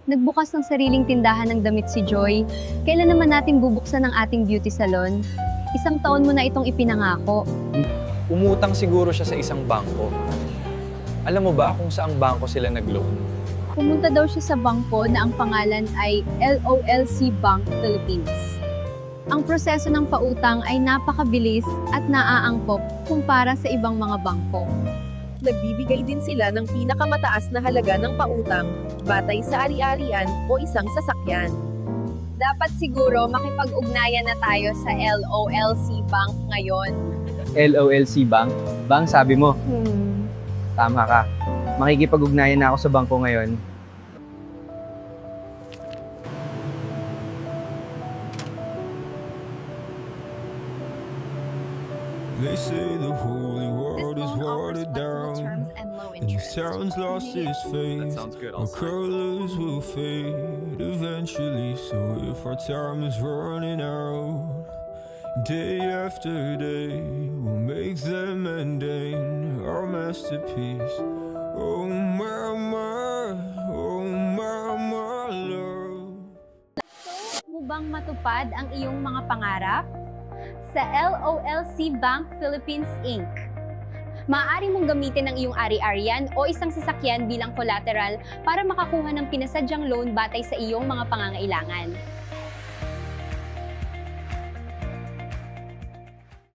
Nagbukas ng sariling tindahan ng damit si Joy. Kailan naman natin bubuksan ang ating beauty salon? 1 taon mo na itong ipinangako. Umutang siguro siya sa isang bangko. Alam mo ba kung saang bangko sila nag-loan? Pumunta daw siya sa bangko na ang pangalan ay LOLC Bank Philippines. Ang proseso ng pautang ay napakabilis at naaangkop kumpara sa ibang mga bangko. Nagbibigay din sila ng pinakamataas na halaga ng pautang, batay sa ari-arian o isang sasakyan. Dapat siguro makipag-ugnayan na tayo sa LOLC Bank ngayon. LOLC Bank? Bank, sabi mo? Tama ka. Makikipag-ugnayan na ako sa bangko ngayon. They say the holy world is watered down, and the town's lost its faith. Our colors will fade eventually, so if our time is running out, day after day, we'll make them mundane our masterpiece. Oh mama, love. Mo bang matupad ang iyong mga pangarap? Sa LOLC Bank Philippines Inc. Maaari mong gamitin ang iyong ari-arian o isang sasakyan bilang collateral para makakuha ng pinasadyang loan batay sa iyong mga pangangailangan.